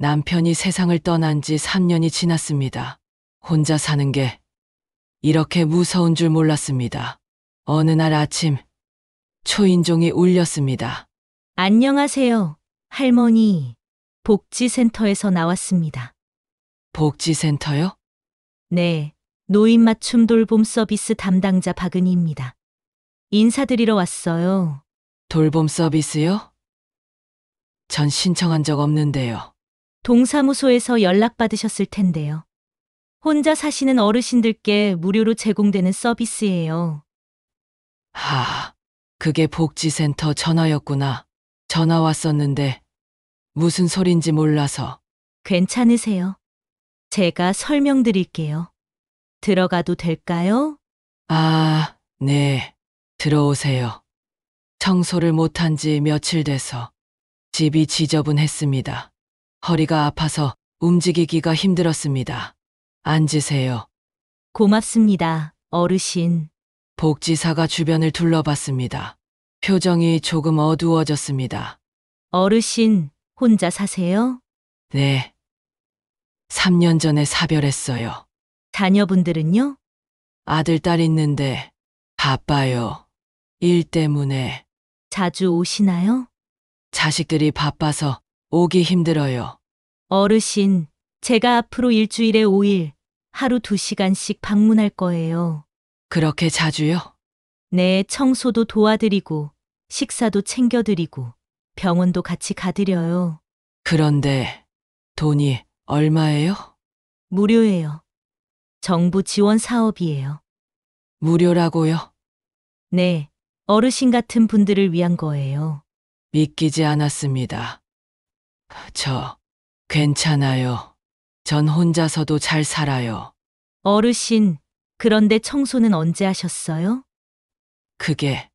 남편이 세상을 떠난 지 3년이 지났습니다. 혼자 사는 게 이렇게 무서운 줄 몰랐습니다. 어느 날 아침 초인종이 울렸습니다. 안녕하세요, 할머니. 복지센터에서 나왔습니다. 복지센터요? 네, 노인 맞춤 돌봄 서비스 담당자 박은희입니다. 인사드리러 왔어요. 돌봄 서비스요? 전 신청한 적 없는데요. 동사무소에서 연락받으셨을 텐데요. 혼자 사시는 어르신들께 무료로 제공되는 서비스예요. 그게 복지센터 전화였구나. 전화 왔었는데 무슨 소린지 몰라서. 괜찮으세요? 제가 설명드릴게요. 들어가도 될까요? 네. 들어오세요. 청소를 못한 지 며칠 돼서 집이 지저분했습니다. 허리가 아파서 움직이기가 힘들었습니다. 앉으세요. 고맙습니다, 어르신. 복지사가 주변을 둘러봤습니다. 표정이 조금 어두워졌습니다. 어르신, 혼자 사세요? 네. 3년 전에 사별했어요. 자녀분들은요? 아들, 딸 있는데 바빠요. 일 때문에. 자주 오시나요? 자식들이 바빠서 오기 힘들어요. 어르신, 제가 앞으로 일주일에 5일, 하루 2시간씩 방문할 거예요. 그렇게 자주요? 네, 청소도 도와드리고, 식사도 챙겨드리고, 병원도 같이 가드려요. 그런데 돈이 얼마예요? 무료예요. 정부 지원 사업이에요. 무료라고요? 네, 어르신 같은 분들을 위한 거예요. 믿기지 않았습니다. 저 괜찮아요. 전 혼자서도 잘 살아요. 어르신, 그런데 청소는 언제 하셨어요? 그게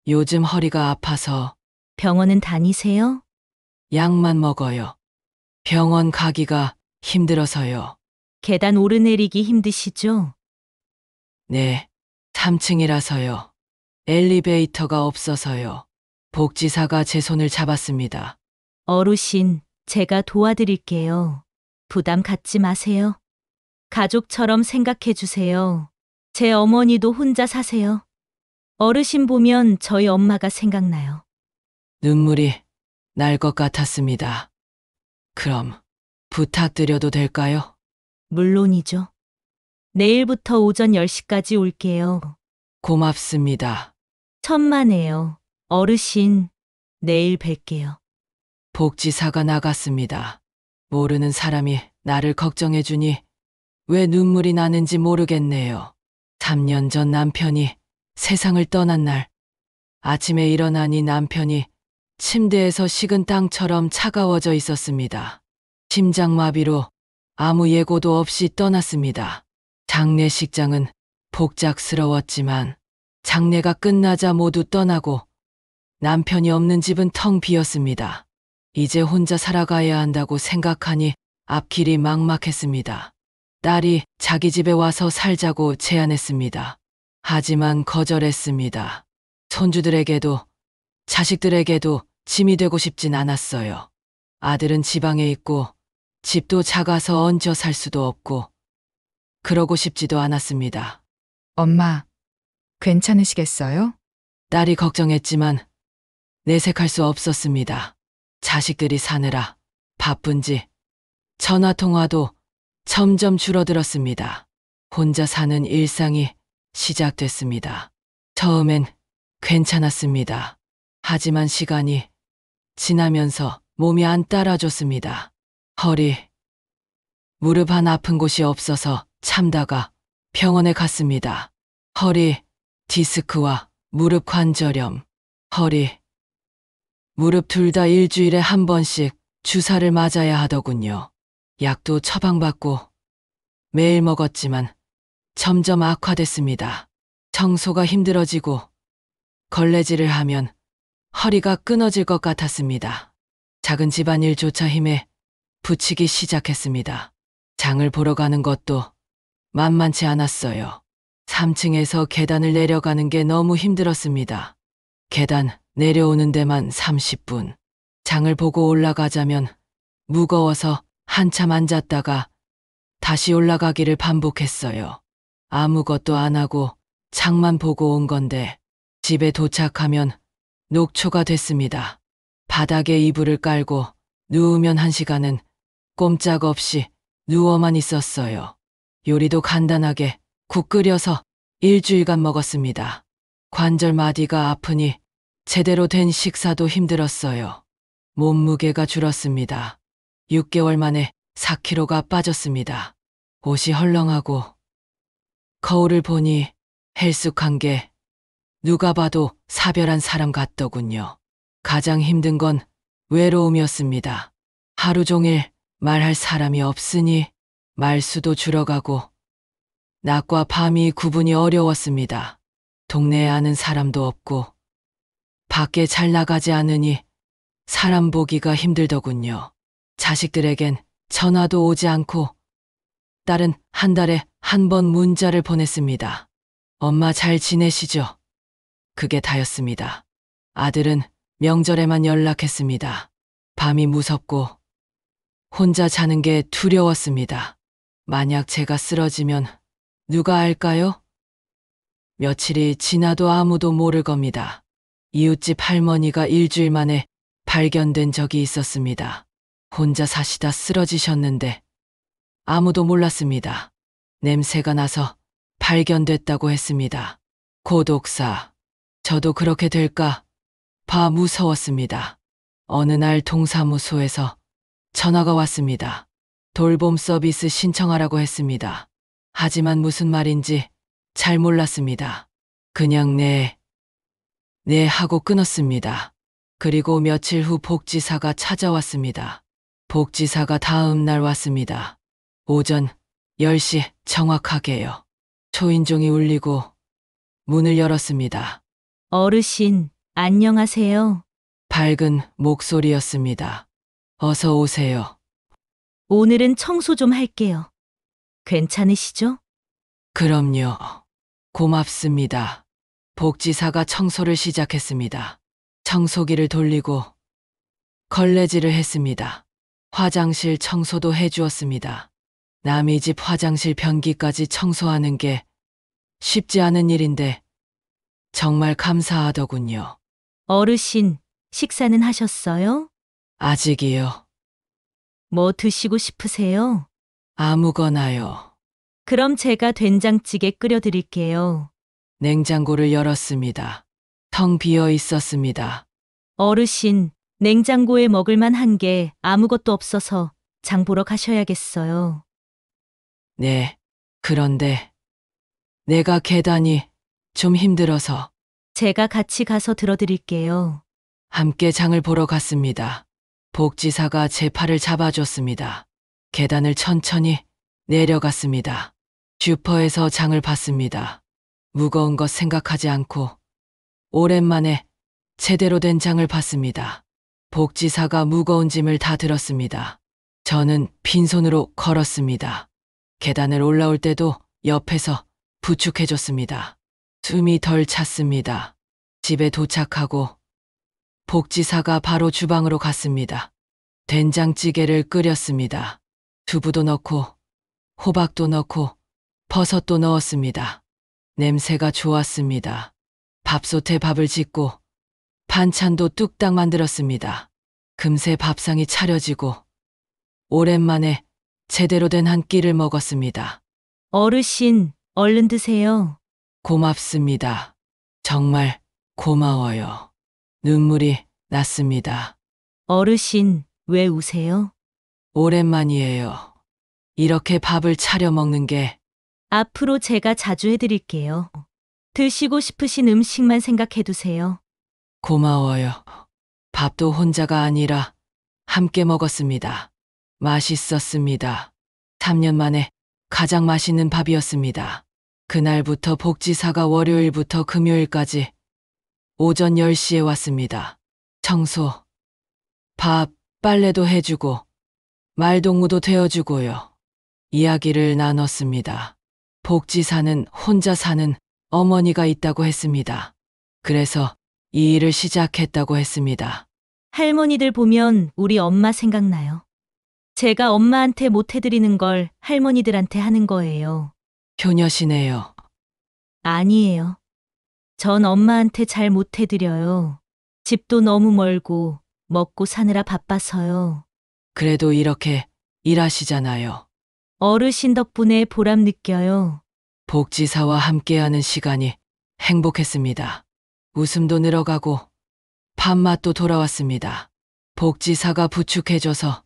요즘 허리가 아파서 병원은 다니세요? 약만 먹어요. 병원 가기가 힘들어서요. 계단 오르내리기 힘드시죠? 네, 3층이라서요. 엘리베이터가 없어서요. 복지사가 제 손을 잡았습니다. 어르신, 제가 도와드릴게요. 부담 갖지 마세요. 가족처럼 생각해 주세요. 제 어머니도 혼자 사세요. 어르신 보면 저희 엄마가 생각나요. 눈물이 날 것 같았습니다. 그럼 부탁드려도 될까요? 물론이죠. 내일부터 오전 10시까지 올게요. 고맙습니다. 천만에요. 어르신, 내일 뵐게요. 복지사가 나갔습니다. 모르는 사람이 나를 걱정해주니 왜 눈물이 나는지 모르겠네요. 3년 전 남편이 세상을 떠난 날, 아침에 일어나니 남편이 침대에서 식은 땅처럼 차가워져 있었습니다. 심장마비로 아무 예고도 없이 떠났습니다. 장례식장은 복작스러웠지만 장례가 끝나자 모두 떠나고 남편이 없는 집은 텅 비었습니다. 이제 혼자 살아가야 한다고 생각하니 앞길이 막막했습니다. 딸이 자기 집에 와서 살자고 제안했습니다. 하지만 거절했습니다. 손주들에게도 자식들에게도 짐이 되고 싶진 않았어요. 아들은 지방에 있고 집도 작아서 얹어 살 수도 없고 그러고 싶지도 않았습니다. 엄마, 괜찮으시겠어요? 딸이 걱정했지만 내색할 수 없었습니다. 자식들이 사느라 바쁜지 전화통화도 점점 줄어들었습니다. 혼자 사는 일상이 시작됐습니다. 처음엔 괜찮았습니다. 하지만 시간이 지나면서 몸이 안 따라줬습니다. 허리, 무릎 한 아픈 곳이 없어서 참다가 병원에 갔습니다. 허리, 디스크와 무릎 관절염, 허리, 무릎 둘 다 일주일에 한 번씩 주사를 맞아야 하더군요. 약도 처방받고 매일 먹었지만 점점 악화됐습니다. 청소가 힘들어지고 걸레질을 하면 허리가 끊어질 것 같았습니다. 작은 집안일조차 힘에 부치기 시작했습니다. 장을 보러 가는 것도 만만치 않았어요. 3층에서 계단을 내려가는 게 너무 힘들었습니다. 계단 내려오는 데만 30분. 장을 보고 올라가자면 무거워서 한참 앉았다가 다시 올라가기를 반복했어요. 아무것도 안 하고 창만 보고 온 건데 집에 도착하면 녹초가 됐습니다. 바닥에 이불을 깔고 누우면 1시간은 꼼짝없이 누워만 있었어요. 요리도 간단하게 국 끓여서 일주일간 먹었습니다. 관절 마디가 아프니 제대로 된 식사도 힘들었어요. 몸무게가 줄었습니다. 6개월 만에 4kg가 빠졌습니다. 옷이 헐렁하고 거울을 보니 헬쑥한 게 누가 봐도 사별한 사람 같더군요. 가장 힘든 건 외로움이었습니다. 하루 종일 말할 사람이 없으니 말수도 줄어가고 낮과 밤이 구분이 어려웠습니다. 동네에 아는 사람도 없고 밖에 잘 나가지 않으니 사람 보기가 힘들더군요. 자식들에겐 전화도 오지 않고 딸은 한 달에 한 번 문자를 보냈습니다. 엄마 잘 지내시죠? 그게 다였습니다. 아들은 명절에만 연락했습니다. 밤이 무섭고 혼자 자는 게 두려웠습니다. 만약 제가 쓰러지면 누가 알까요? 며칠이 지나도 아무도 모를 겁니다. 이웃집 할머니가 일주일 만에 발견된 적이 있었습니다. 혼자 사시다 쓰러지셨는데 아무도 몰랐습니다. 냄새가 나서 발견됐다고 했습니다. 고독사. 저도 그렇게 될까 봐 무서웠습니다. 어느 날 동사무소에서 전화가 왔습니다. 돌봄 서비스 신청하라고 했습니다. 하지만 무슨 말인지 잘 몰랐습니다. 그냥 네 하고 끊었습니다. 그리고 며칠 후 복지사가 찾아왔습니다. 복지사가 다음 날 왔습니다. 오전 10시 정확하게요. 초인종이 울리고 문을 열었습니다. 어르신, 안녕하세요. 밝은 목소리였습니다. 어서 오세요. 오늘은 청소 좀 할게요. 괜찮으시죠? 그럼요. 고맙습니다. 복지사가 청소를 시작했습니다. 청소기를 돌리고 걸레질을 했습니다. 화장실 청소도 해주었습니다. 남의 집 화장실 변기까지 청소하는 게 쉽지 않은 일인데 정말 감사하더군요. 어르신, 식사는 하셨어요? 아직이요. 뭐 드시고 싶으세요? 아무거나요. 그럼 제가 된장찌개 끓여드릴게요. 냉장고를 열었습니다. 텅 비어 있었습니다. 어르신, 냉장고에 먹을 만한 게 아무것도 없어서 장 보러 가셔야겠어요. 네, 그런데 내가 계단이 좀 힘들어서 제가 같이 가서 들어드릴게요. 함께 장을 보러 갔습니다. 복지사가 제 팔을 잡아줬습니다. 계단을 천천히 내려갔습니다. 슈퍼에서 장을 봤습니다. 무거운 것 생각하지 않고 오랜만에 제대로 된 장을 봤습니다. 복지사가 무거운 짐을 다 들었습니다. 저는 빈손으로 걸었습니다. 계단을 올라올 때도 옆에서 부축해줬습니다. 숨이 덜 찼습니다. 집에 도착하고 복지사가 바로 주방으로 갔습니다. 된장찌개를 끓였습니다. 두부도 넣고 호박도 넣고 버섯도 넣었습니다. 냄새가 좋았습니다. 밥솥에 밥을 짓고 반찬도 뚝딱 만들었습니다. 금세 밥상이 차려지고 오랜만에 제대로 된 한 끼를 먹었습니다. 어르신, 얼른 드세요. 고맙습니다. 정말 고마워요. 눈물이 났습니다. 어르신, 왜 우세요? 오랜만이에요. 이렇게 밥을 차려 먹는 게 앞으로 제가 자주 해드릴게요. 드시고 싶으신 음식만 생각해 두세요. 고마워요. 밥도 혼자가 아니라 함께 먹었습니다. 맛있었습니다. 3년 만에 가장 맛있는 밥이었습니다. 그날부터 복지사가 월요일부터 금요일까지 오전 10시에 왔습니다. 청소, 밥, 빨래도 해주고 말동무도 되어주고요. 이야기를 나눴습니다. 복지사는 혼자 사는 어머니가 있다고 했습니다. 그래서 이 일을 시작했다고 했습니다. 할머니들 보면 우리 엄마 생각나요. 제가 엄마한테 못 해드리는 걸 할머니들한테 하는 거예요. 효녀시네요. 아니에요. 전 엄마한테 잘 못 해드려요. 집도 너무 멀고 먹고 사느라 바빠서요. 그래도 이렇게 일하시잖아요. 어르신 덕분에 보람 느껴요. 복지사와 함께하는 시간이 행복했습니다. 웃음도 늘어가고 밥맛도 돌아왔습니다. 복지사가 부축해줘서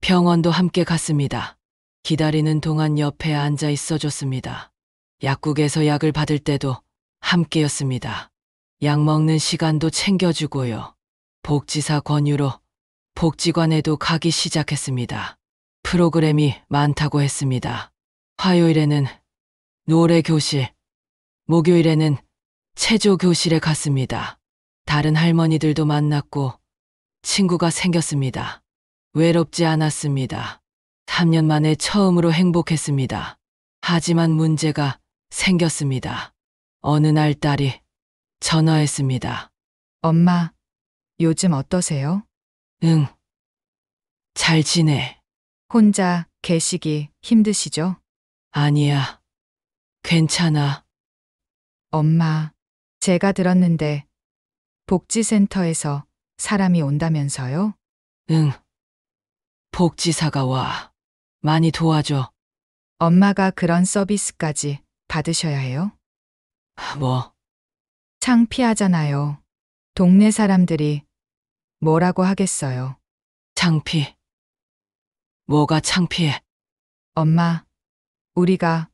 병원도 함께 갔습니다. 기다리는 동안 옆에 앉아 있어줬습니다. 약국에서 약을 받을 때도 함께였습니다. 약 먹는 시간도 챙겨주고요. 복지사 권유로 복지관에도 가기 시작했습니다. 프로그램이 많다고 했습니다. 화요일에는 노래 교실, 목요일에는 체조 교실에 갔습니다. 다른 할머니들도 만났고 친구가 생겼습니다. 외롭지 않았습니다. 3년 만에 처음으로 행복했습니다. 하지만 문제가 생겼습니다. 어느 날 딸이 전화했습니다. 엄마, 요즘 어떠세요? 응, 잘 지내. 혼자 계시기 힘드시죠? 아니야, 괜찮아. 엄마, 제가 들었는데 복지센터에서 사람이 온다면서요? 응, 복지사가 와. 많이 도와줘. 엄마가 그런 서비스까지 받으셔야 해요? 뭐, 창피하잖아요. 동네 사람들이 뭐라고 하겠어요. 창피. 뭐가 창피해? 엄마, 우리가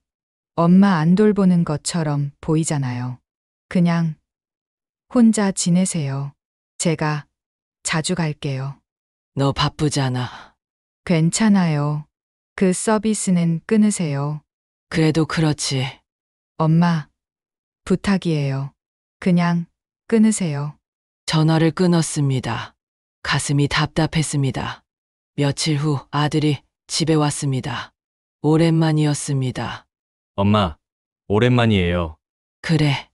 엄마 안 돌보는 것처럼 보이잖아요. 그냥 혼자 지내세요. 제가 자주 갈게요. 너 바쁘잖아. 괜찮아요. 그 서비스는 끊으세요. 그래도 그렇지. 엄마, 부탁이에요. 그냥 끊으세요. 전화를 끊었습니다. 가슴이 답답했습니다. 며칠 후 아들이 집에 왔습니다. 오랜만이었습니다. 엄마, 오랜만이에요. 그래.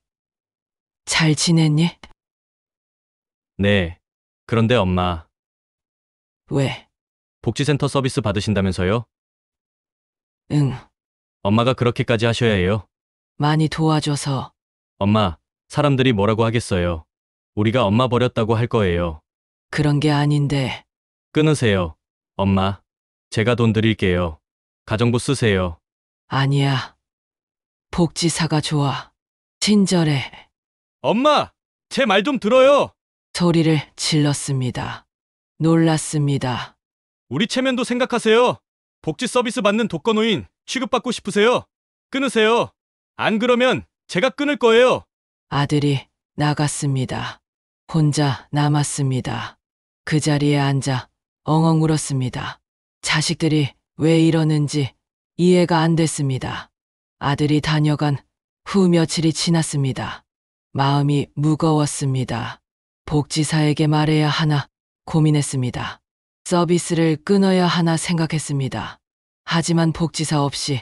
잘 지냈니? 네. 그런데 엄마, 왜? 복지센터 서비스 받으신다면서요? 응, 엄마가 그렇게까지 하셔야 해요? 많이 도와줘서. 엄마, 사람들이 뭐라고 하겠어요? 우리가 엄마 버렸다고 할 거예요. 그런 게 아닌데. 끊으세요. 엄마, 제가 돈 드릴게요. 가정부 쓰세요. 아니야. 복지사가 좋아. 친절해. 엄마, 제 말 좀 들어요. 소리를 질렀습니다. 놀랐습니다. 우리 체면도 생각하세요. 복지 서비스 받는 독거노인 취급받고 싶으세요? 끊으세요. 안 그러면 제가 끊을 거예요. 아들이 나갔습니다. 혼자 남았습니다. 그 자리에 앉아 엉엉 울었습니다. 자식들이 왜 이러는지 이해가 안 됐습니다. 아들이 다녀간 후 며칠이 지났습니다. 마음이 무거웠습니다. 복지사에게 말해야 하나 고민했습니다. 서비스를 끊어야 하나 생각했습니다. 하지만 복지사 없이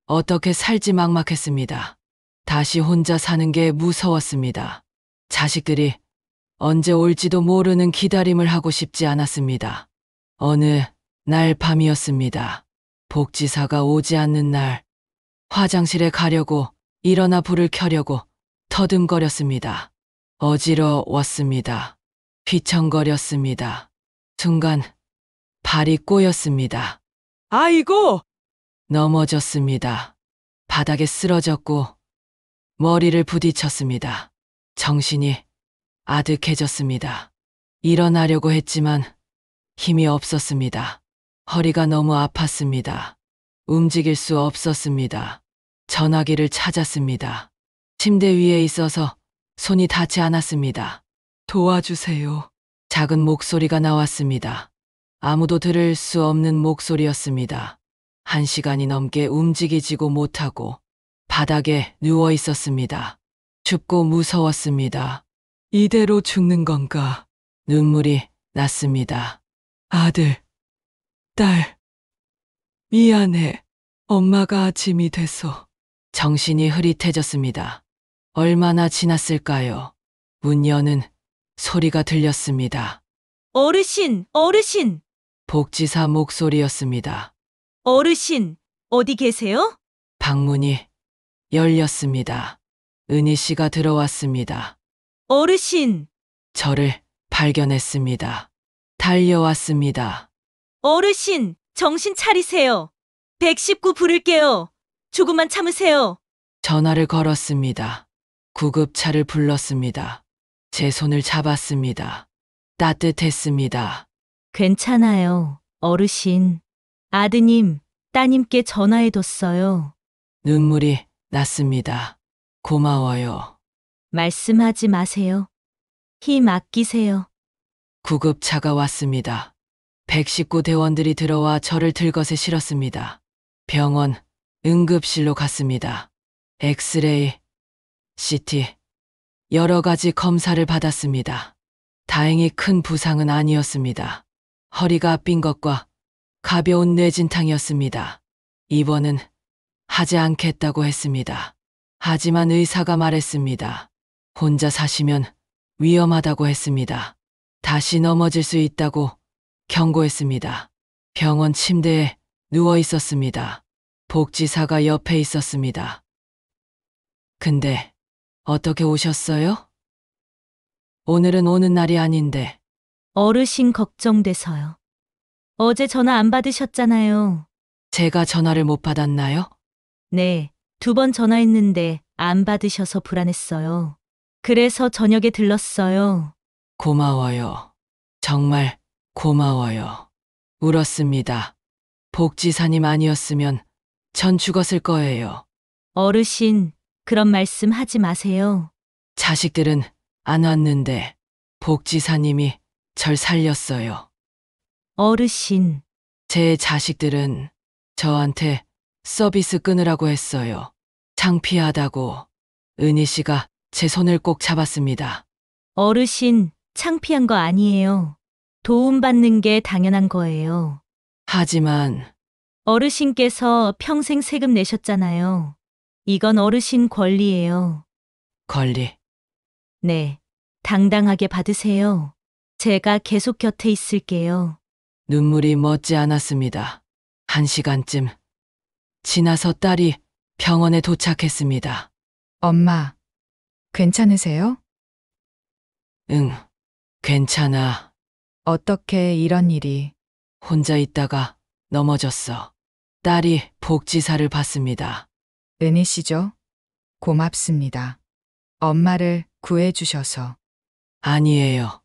어떻게 살지 막막했습니다. 다시 혼자 사는 게 무서웠습니다. 자식들이 언제 올지도 모르는 기다림을 하고 싶지 않았습니다. 어느 날 밤이었습니다. 복지사가 오지 않는 날, 화장실에 가려고 일어나 불을 켜려고 터듬거렸습니다. 어지러웠습니다. 휘청거렸습니다. 순간 발이 꼬였습니다. 아이고! 넘어졌습니다. 바닥에 쓰러졌고 머리를 부딪혔습니다. 정신이 아득해졌습니다. 일어나려고 했지만 힘이 없었습니다. 허리가 너무 아팠습니다. 움직일 수 없었습니다. 전화기를 찾았습니다. 침대 위에 있어서 손이 닿지 않았습니다. 도와주세요. 작은 목소리가 나왔습니다. 아무도 들을 수 없는 목소리였습니다. 1시간이 넘게 움직이지고 못하고 바닥에 누워 있었습니다. 춥고 무서웠습니다. 이대로 죽는 건가? 눈물이 났습니다. 아들, 딸, 미안해. 엄마가 짐이 돼서. 정신이 흐릿해졌습니다. 얼마나 지났을까요? 문 여는 소리가 들렸습니다. 어르신, 어르신! 복지사 목소리였습니다. 어르신, 어디 계세요? 방문이 열렸습니다. 은희 씨가 들어왔습니다. 어르신, 저를 발견했습니다. 달려왔습니다. 어르신, 정신 차리세요. 119 부를게요. 조금만 참으세요. 전화를 걸었습니다. 구급차를 불렀습니다. 제 손을 잡았습니다. 따뜻했습니다. 괜찮아요, 어르신. 아드님, 따님께 전화해뒀어요. 눈물이 났습니다. 고마워요. 말씀하지 마세요. 힘 아끼세요. 구급차가 왔습니다. 119 대원들이 들어와 저를 들것에 실었습니다. 병원 응급실로 갔습니다. 엑스레이, CT, 여러 가지 검사를 받았습니다. 다행히 큰 부상은 아니었습니다. 허리가 삔 것과 가벼운 뇌진탕이었습니다. 입원은 하지 않겠다고 했습니다. 하지만 의사가 말했습니다. 혼자 사시면 위험하다고 했습니다. 다시 넘어질 수 있다고 경고했습니다. 병원 침대에 누워 있었습니다. 복지사가 옆에 있었습니다. 근데 어떻게 오셨어요? 오늘은 오는 날이 아닌데. 어르신 걱정돼서요. 어제 전화 안 받으셨잖아요. 제가 전화를 못 받았나요? 네, 2번 전화했는데 안 받으셔서 불안했어요. 그래서 저녁에 들렀어요. 고마워요. 정말 고마워요. 울었습니다. 복지사님 아니었으면 전 죽었을 거예요. 어르신, 그런 말씀 하지 마세요. 자식들은 안 왔는데 복지사님이 절 살렸어요. 어르신, 제 자식들은 저한테 서비스 끊으라고 했어요. 창피하다고. 은희 씨가 제 손을 꼭 잡았습니다. 어르신, 창피한 거 아니에요. 도움받는 게 당연한 거예요. 하지만 어르신께서 평생 세금 내셨잖아요. 이건 어르신 권리예요. 권리, 네, 당당하게 받으세요. 제가 계속 곁에 있을게요. 눈물이 멎지 않았습니다. 1시간쯤 지나서 딸이 병원에 도착했습니다. 엄마, 괜찮으세요? 응, 괜찮아. 어떻게 이런 일이? 혼자 있다가 넘어졌어. 딸이 복지사를 받습니다. 은희 씨죠? 고맙습니다. 엄마를 구해주셔서. 아니에요.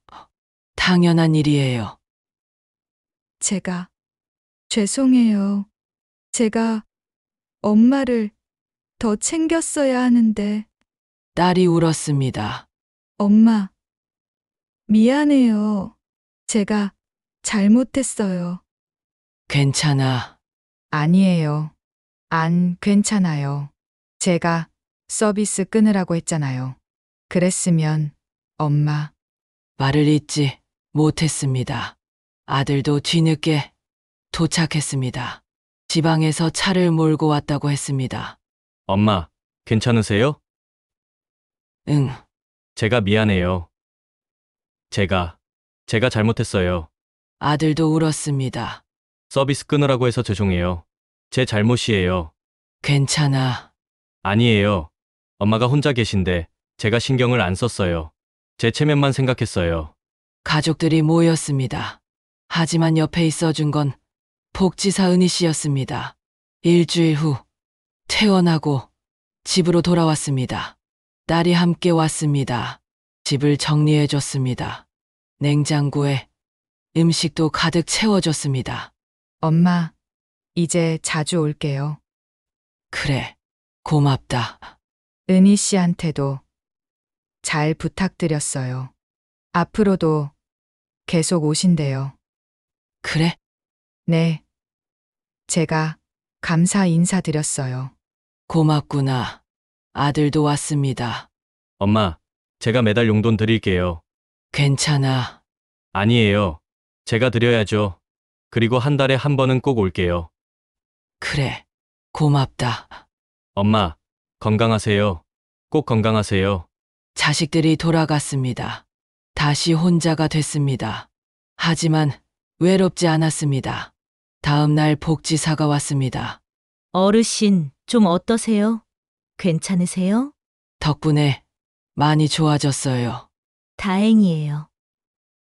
당연한 일이에요. 제가 죄송해요. 제가 엄마를 더 챙겼어야 하는데. 딸이 울었습니다. 엄마, 미안해요. 제가 잘못했어요. 괜찮아. 아니에요. 안 괜찮아요. 제가 서비스 끊으라고 했잖아요. 그랬으면 엄마, 말을 잇지 못했습니다. 아들도 뒤늦게 도착했습니다. 지방에서 차를 몰고 왔다고 했습니다. 엄마, 괜찮으세요? 응, 제가 미안해요. 제가 잘못했어요. 아들도 울었습니다. 서비스 끊으라고 해서 죄송해요. 제 잘못이에요. 괜찮아. 아니에요. 엄마가 혼자 계신데 제가 신경을 안 썼어요. 제 체면만 생각했어요. 가족들이 모였습니다. 하지만 옆에 있어준 건 복지사 은희 씨였습니다. 일주일 후 퇴원하고 집으로 돌아왔습니다. 딸이 함께 왔습니다. 집을 정리해줬습니다. 냉장고에 음식도 가득 채워줬습니다. 엄마, 이제 자주 올게요. 그래, 고맙다. 은희 씨한테도 잘 부탁드렸어요. 앞으로도 계속 오신대요. 그래? 네. 제가 감사 인사드렸어요. 고맙구나. 아들도 왔습니다. 엄마, 제가 매달 용돈 드릴게요. 괜찮아. 아니에요. 제가 드려야죠. 그리고 한 달에 한 번은 꼭 올게요. 그래, 고맙다. 엄마, 건강하세요. 꼭 건강하세요. 자식들이 돌아갔습니다. 다시 혼자가 됐습니다. 하지만 외롭지 않았습니다. 다음 날 복지사가 왔습니다. 어르신, 좀 어떠세요? 괜찮으세요? 덕분에 많이 좋아졌어요. 다행이에요.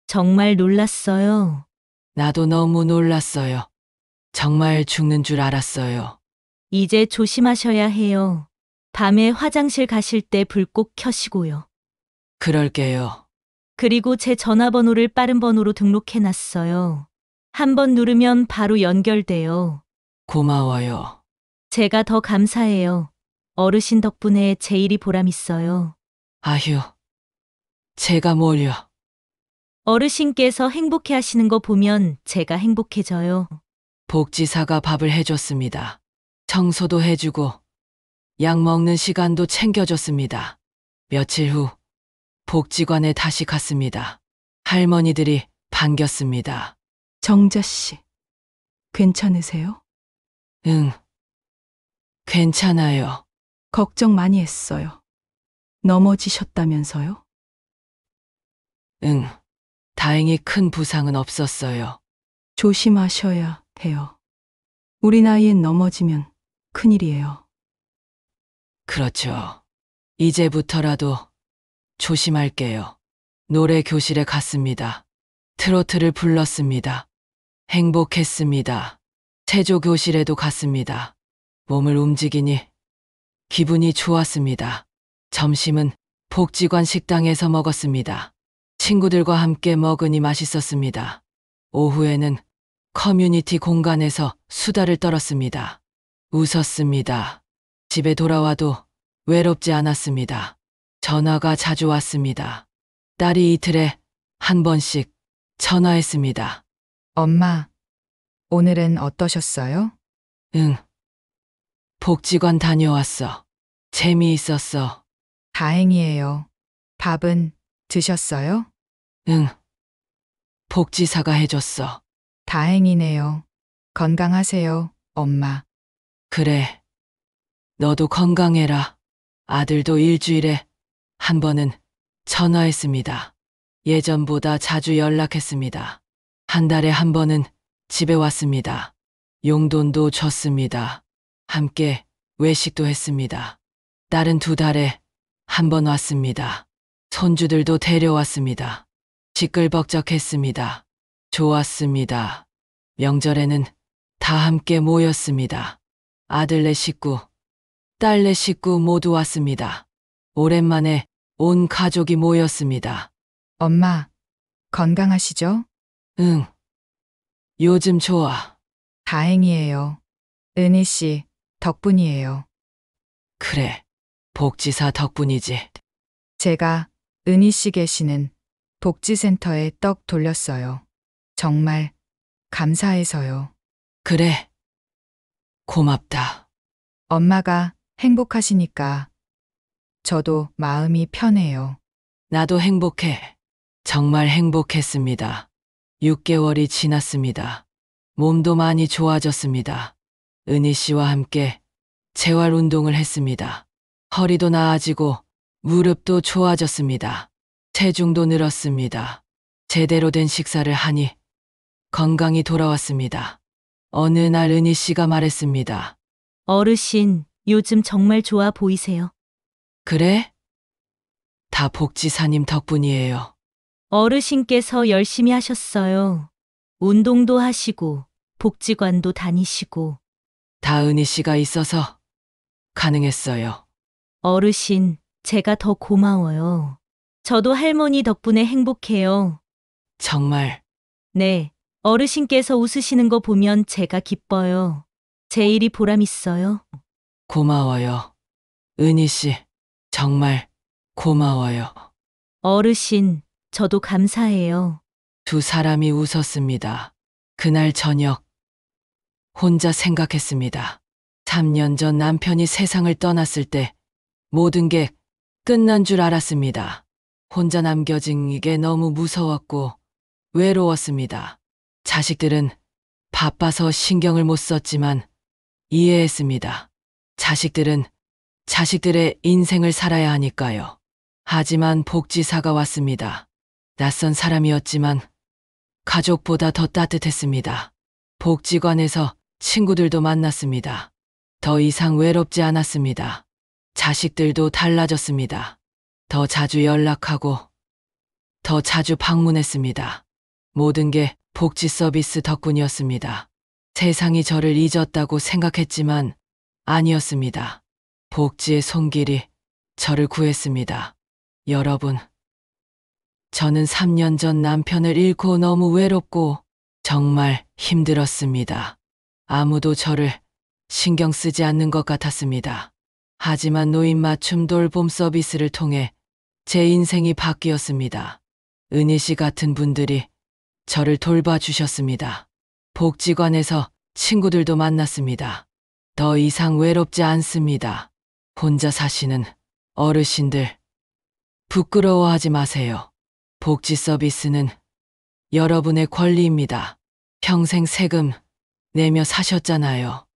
정말 놀랐어요. 나도 너무 놀랐어요. 정말 죽는 줄 알았어요. 이제 조심하셔야 해요. 밤에 화장실 가실 때 불 꼭 켜시고요. 그럴게요. 그리고 제 전화번호를 빠른 번호로 등록해 놨어요. 한 번 누르면 바로 연결돼요. 고마워요. 제가 더 감사해요. 어르신 덕분에 제 일이 보람 있어요. 아휴, 제가 뭘요? 어르신께서 행복해 하시는 거 보면 제가 행복해져요. 복지사가 밥을 해줬습니다. 청소도 해주고, 약 먹는 시간도 챙겨줬습니다. 며칠 후, 복지관에 다시 갔습니다. 할머니들이 반겼습니다. 정자 씨, 괜찮으세요? 응, 괜찮아요. 걱정 많이 했어요. 넘어지셨다면서요? 응, 다행히 큰 부상은 없었어요. 조심하셔야 해요. 우리 나이엔 넘어지면 큰일이에요. 그렇죠. 이제부터라도 조심할게요. 노래 교실에 갔습니다. 트로트를 불렀습니다. 행복했습니다. 체조 교실에도 갔습니다. 몸을 움직이니 기분이 좋았습니다. 점심은 복지관 식당에서 먹었습니다. 친구들과 함께 먹으니 맛있었습니다. 오후에는 커뮤니티 공간에서 수다를 떨었습니다. 웃었습니다. 집에 돌아와도 외롭지 않았습니다. 전화가 자주 왔습니다. 딸이 이틀에 한 번씩 전화했습니다. 엄마, 오늘은 어떠셨어요? 응. 복지관 다녀왔어. 재미있었어. 다행이에요. 밥은 드셨어요? 응. 복지사가 해줬어. 다행이네요. 건강하세요, 엄마. 그래. 너도 건강해라. 아들도 일주일에 한 번은 전화했습니다. 예전보다 자주 연락했습니다. 한 달에 한 번은 집에 왔습니다. 용돈도 줬습니다. 함께 외식도 했습니다. 딸은 2달에 한 번 왔습니다. 손주들도 데려왔습니다. 시끌벅적했습니다. 좋았습니다. 명절에는 다 함께 모였습니다. 아들네 식구, 딸네 식구 모두 왔습니다. 오랜만에 온 가족이 모였습니다. 엄마, 건강하시죠? 응. 요즘 좋아. 다행이에요. 은희 씨, 덕분이에요. 그래. 복지사 덕분이지. 제가 은희 씨 계시는 복지센터에 떡 돌렸어요. 정말 감사해서요. 그래. 고맙다. 엄마가 행복하시니까 저도 마음이 편해요. 나도 행복해. 정말 행복했습니다. 6개월이 지났습니다. 몸도 많이 좋아졌습니다. 은희 씨와 함께 재활 운동을 했습니다. 허리도 나아지고 무릎도 좋아졌습니다. 체중도 늘었습니다. 제대로 된 식사를 하니 건강이 돌아왔습니다. 어느 날 은희 씨가 말했습니다. 어르신, 요즘 정말 좋아 보이세요. 그래? 다 복지사님 덕분이에요. 어르신께서 열심히 하셨어요. 운동도 하시고, 복지관도 다니시고. 다 은희 씨가 있어서 가능했어요. 어르신, 제가 더 고마워요. 저도 할머니 덕분에 행복해요. 정말 네, 어르신께서 웃으시는 거 보면 제가 기뻐요. 제 일이 보람 있어요. 고마워요. 은희 씨, 정말 고마워요. 어르신, 저도 감사해요. 2사람이 웃었습니다. 그날 저녁, 혼자 생각했습니다. 3년 전 남편이 세상을 떠났을 때 모든 게 끝난 줄 알았습니다. 혼자 남겨진 이게 너무 무서웠고 외로웠습니다. 자식들은 바빠서 신경을 못 썼지만 이해했습니다. 자식들은 자식들의 인생을 살아야 하니까요. 하지만 복지사가 왔습니다. 낯선 사람이었지만 가족보다 더 따뜻했습니다. 복지관에서 친구들도 만났습니다. 더 이상 외롭지 않았습니다. 자식들도 달라졌습니다. 더 자주 연락하고 더 자주 방문했습니다. 모든 게 복지 서비스 덕분이었습니다. 세상이 저를 잊었다고 생각했지만 아니었습니다. 복지의 손길이 저를 구했습니다. 여러분, 저는 3년 전 남편을 잃고 너무 외롭고 정말 힘들었습니다. 아무도 저를 신경 쓰지 않는 것 같았습니다. 하지만 노인 맞춤 돌봄 서비스를 통해 제 인생이 바뀌었습니다. 은희 씨 같은 분들이 저를 돌봐주셨습니다. 복지관에서 친구들도 만났습니다. 더 이상 외롭지 않습니다. 혼자 사시는 어르신들, 부끄러워하지 마세요. 복지 서비스는 여러분의 권리입니다. 평생 세금 내며 사셨잖아요.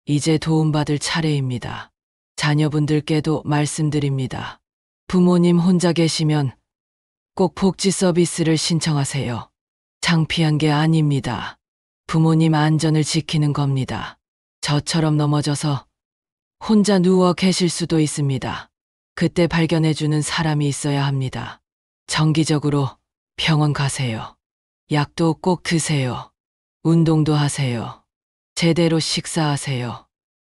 이제 도움받을 차례입니다. 자녀분들께도 말씀드립니다. 부모님 혼자 계시면 꼭 복지 서비스를 신청하세요. 창피한 게 아닙니다. 부모님 안전을 지키는 겁니다. 저처럼 넘어져서 혼자 누워 계실 수도 있습니다. 그때 발견해주는 사람이 있어야 합니다. 정기적으로 병원 가세요. 약도 꼭 드세요. 운동도 하세요. 제대로 식사하세요.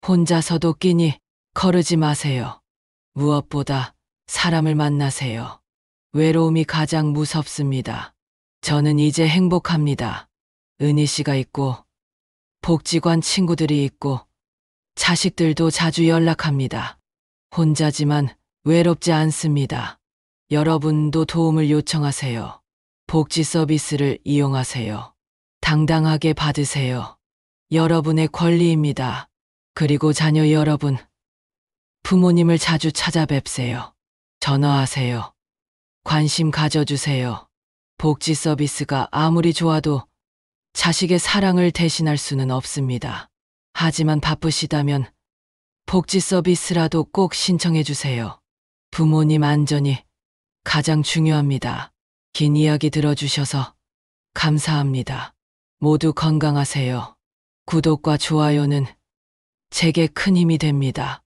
혼자서도 끼니 거르지 마세요. 무엇보다 사람을 만나세요. 외로움이 가장 무섭습니다. 저는 이제 행복합니다. 은희 씨가 있고, 복지관 친구들이 있고, 자식들도 자주 연락합니다. 혼자지만 외롭지 않습니다. 여러분도 도움을 요청하세요. 복지 서비스를 이용하세요. 당당하게 받으세요. 여러분의 권리입니다. 그리고 자녀 여러분, 부모님을 자주 찾아뵙세요. 전화하세요. 관심 가져주세요. 복지 서비스가 아무리 좋아도 자식의 사랑을 대신할 수는 없습니다. 하지만 바쁘시다면 복지 서비스라도 꼭 신청해 주세요. 부모님 안전이 가장 중요합니다. 긴 이야기 들어주셔서 감사합니다. 모두 건강하세요. 구독과 좋아요는 제게 큰 힘이 됩니다.